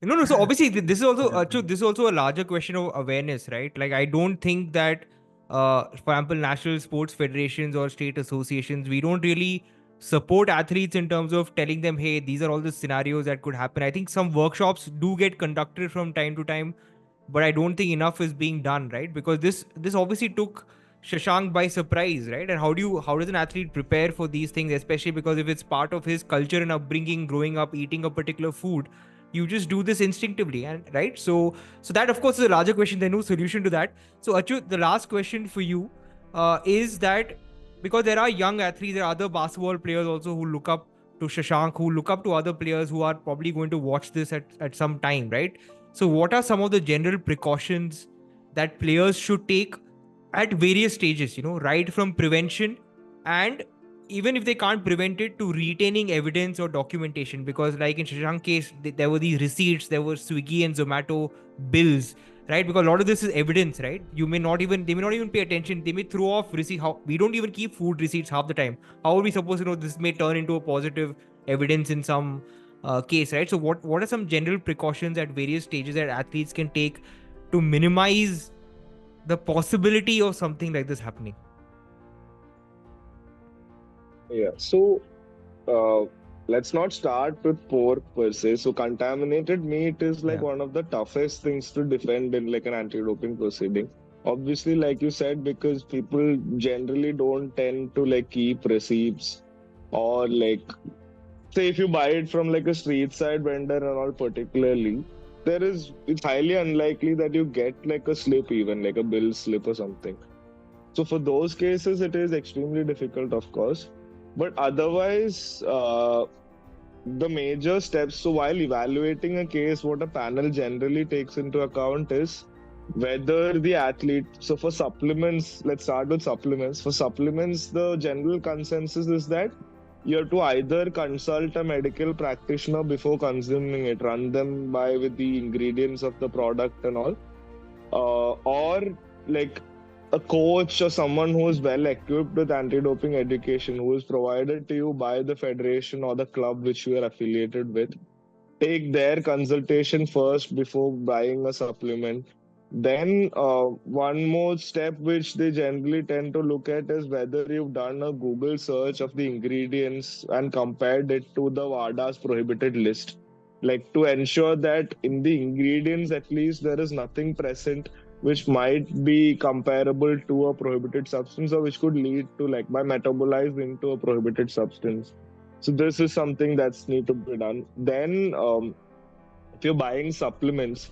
No, no. So obviously, this is also this is also a larger question of awareness, right? Like, I don't think that, for example, national sports federations or state associations, we don't really support athletes in terms of telling them, hey, these are all the scenarios that could happen. I think some workshops do get conducted from time to time, but I don't think enough is being done, right? Because this obviously took Shashank by surprise, right? And how does an athlete prepare for these things, especially because if it's part of his culture and upbringing, growing up eating a particular food, you just do this instinctively, and right. So that of course is a larger question. There's no solution to that. So Achu, the last question for you is that because there are young athletes, there are other basketball players also who look up to Shashank, who look up to other players who are probably going to watch this at some time, right? So, what are some of the general precautions that players should take at various stages, right from prevention and even if they can't prevent it to retaining evidence or documentation? Because, like in Shashank's case, there were these receipts, there were Swiggy and Zomato bills, right? Because a lot of this is evidence, right? They may not even pay attention. They may throw off receipt. How we don't even keep food receipts half the time. How are we supposed to know this may turn into a positive evidence in some case, right? So what are some general precautions at various stages that athletes can take to minimize the possibility of something like this happening? Yeah. So uh, let's not start with pork per se. So contaminated meat is like Yeah. one of the toughest things to defend in like an anti-doping proceeding. Obviously, like you said, because people generally don't tend to like keep receipts, or like say if you buy it from like a street side vendor and all particularly, it's highly unlikely that you get like a slip, even like a bill slip or something. So for those cases, it is extremely difficult, of course. But otherwise, the major steps. So while evaluating a case, what a panel generally takes into account is whether the athlete. So for supplements, let's start with supplements. For supplements, the general consensus is that you have to either consult a medical practitioner before consuming it, run them by with the ingredients of the product and all, or like a coach or someone who is well equipped with anti-doping education, who is provided to you by the federation or the club which you are affiliated with. Take their consultation first before buying a supplement. Then one more step which they generally tend to look at is whether you've done a Google search of the ingredients and compared it to the WADA's prohibited list, like to ensure that in the ingredients at least there is nothing present which might be comparable to a prohibited substance, or which could lead to like by metabolized into a prohibited substance. So this is something that's need to be done. Then if you're buying supplements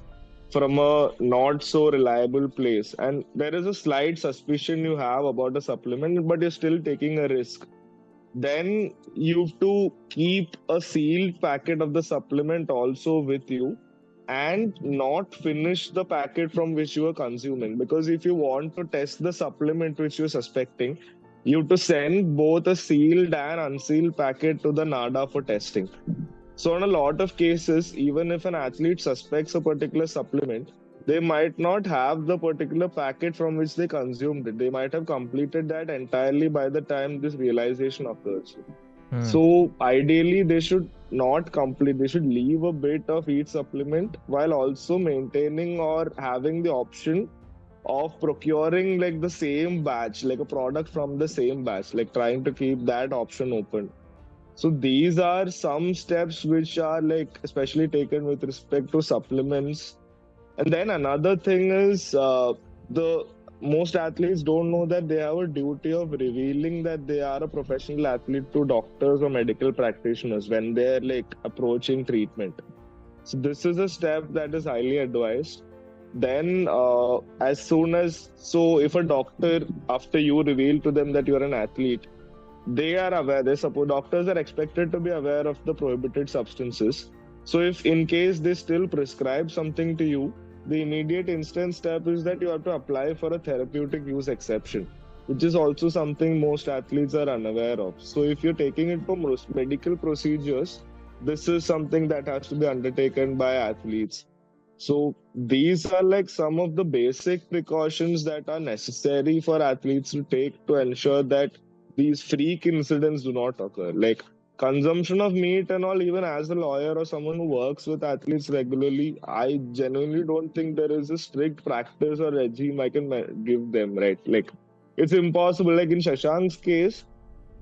from a not so reliable place and there is a slight suspicion you have about a supplement, but you're still taking a risk, then you have to keep a sealed packet of the supplement also with you and not finish the packet from which you are consuming. Because if you want to test the supplement which you're suspecting, you have to send both a sealed and unsealed packet to the NADA for testing. So, in a lot of cases, even if an athlete suspects a particular supplement, they might not have the particular packet from which they consumed it. They might have completed that entirely by the time this realization occurs. Hmm. So, ideally, they should not complete, they should leave a bit of each supplement while also maintaining or having the option of procuring like the same batch, like a product from the same batch, like trying to keep that option open. So these are some steps which are like especially taken with respect to supplements. And then another thing is the most athletes don't know that they have a duty of revealing that they are a professional athlete to doctors or medical practitioners when they're like approaching treatment. So this is a step that is highly advised. Then as soon as so if a doctor, after you reveal to them that you're an athlete, they are aware, they suppose doctors are expected to be aware of the prohibited substances. So if in case they still prescribe something to you, the immediate instant step is that you have to apply for a therapeutic use exception, which is also something most athletes are unaware of. So if you're taking it for most medical procedures, this is something that has to be undertaken by athletes. So these are like some of the basic precautions that are necessary for athletes to take to ensure that these freak incidents do not occur. Like consumption of meat and all, even as a lawyer or someone who works with athletes regularly, I genuinely don't think there is a strict practice or regime I can give them, right? Like, it's impossible. Like in Shashank's case,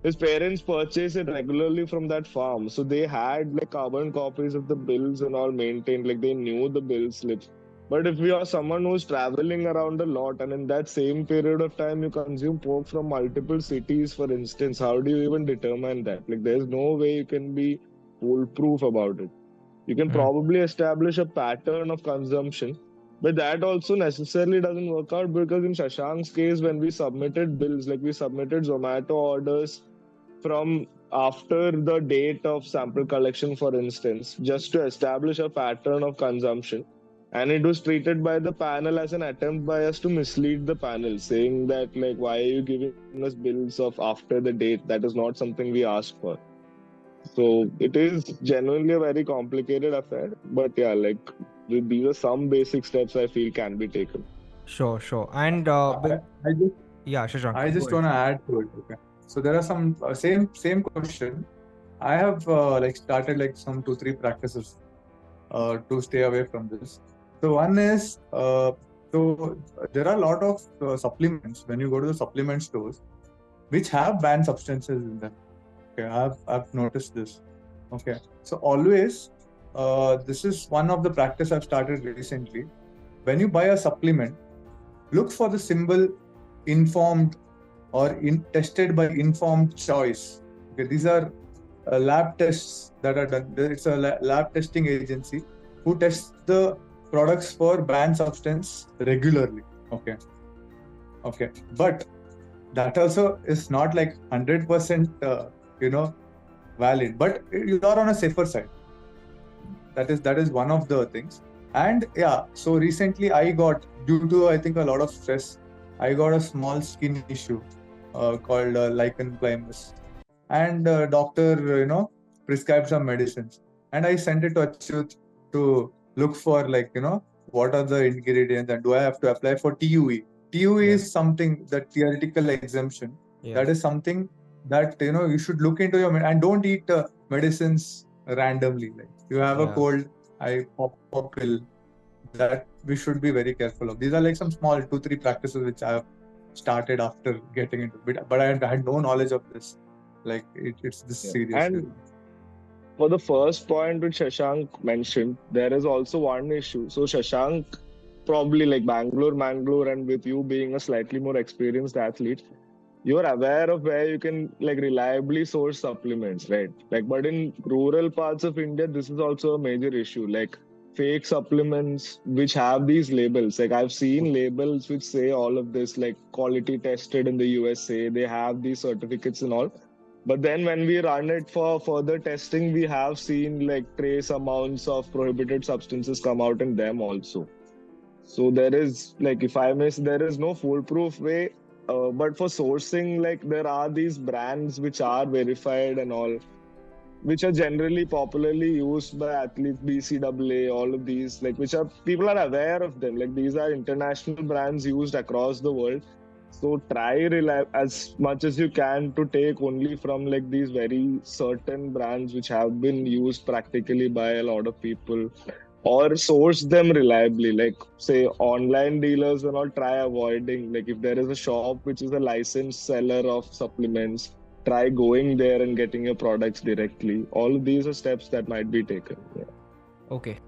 his parents purchased it regularly from that farm. So they had like carbon copies of the bills and all maintained, like they knew the bill slips. But if you are someone who's traveling around a lot and in that same period of time you consume pork from multiple cities, for instance, how do you even determine that? Like there's no way you can be foolproof about it. You can Mm. probably establish a pattern of consumption, but that also necessarily doesn't work out because in Shashank's case, when we submitted bills, like we submitted Zomato orders from after the date of sample collection, for instance, just to establish a pattern of consumption. And it was treated by the panel as an attempt by us to mislead the panel, saying that, like, why are you giving us bills of after the date? That is not something we asked for. So it is genuinely a very complicated affair. But yeah, like, these are some basic steps I feel can be taken. Sure. And I just yeah, Shashank, I go just ahead. want to add to it. Okay. So there are some same question. I have like started like some 2-3 practices to stay away from this. So one is there are a lot of supplements when you go to the supplement stores which have banned substances in them. Okay, I've noticed this. Okay, so always this is one of the practice I've started recently. When you buy a supplement, look for the symbol informed or tested by informed choice. Okay, these are lab tests that are done. It's a lab testing agency who tests the products for banned substance regularly. Okay, but that also is not like 100% valid, but you are on a safer side. That is one of the things. And yeah, so recently I got, due to I think a lot of stress, I got a small skin issue called lichen planus, and doctor prescribed some medicines, and I sent it to Achyut to look for, like, what are the ingredients and do I have to apply for TUE. TUE Yeah. is something, that theoretical exemption, Yeah. that is something that you should look into your and don't eat medicines randomly. Like, you have a Yeah. cold, I pop a pill. That we should be very careful of. These are like some small 2-3 practices which I have started after getting into it, but I had no knowledge of this. Like, it's this Yeah. serious. And for the first point which Shashank mentioned, there is also one issue. So Shashank, probably like Mangalore, and with you being a slightly more experienced athlete, you're aware of where you can like reliably source supplements, right? Like, but in rural parts of India, this is also a major issue. Like fake supplements which have these labels. Like I've seen labels which say all of this, like quality tested in the USA. They have these certificates and all. But then when we run it for further testing, we have seen like trace amounts of prohibited substances come out in them also. So there is, like, if I miss, there is no foolproof way. But for sourcing, like there are these brands which are verified and all, which are generally popularly used by athletes, BCAA, all of these, like which are people are aware of them. Like these are international brands used across the world. So try rely as much as you can to take only from like these very certain brands which have been used practically by a lot of people, or source them reliably. Like say online dealers and all, try avoiding. Like if there is a shop which is a licensed seller of supplements, try going there and getting your products directly. All of these are steps that might be taken. Yeah. Okay.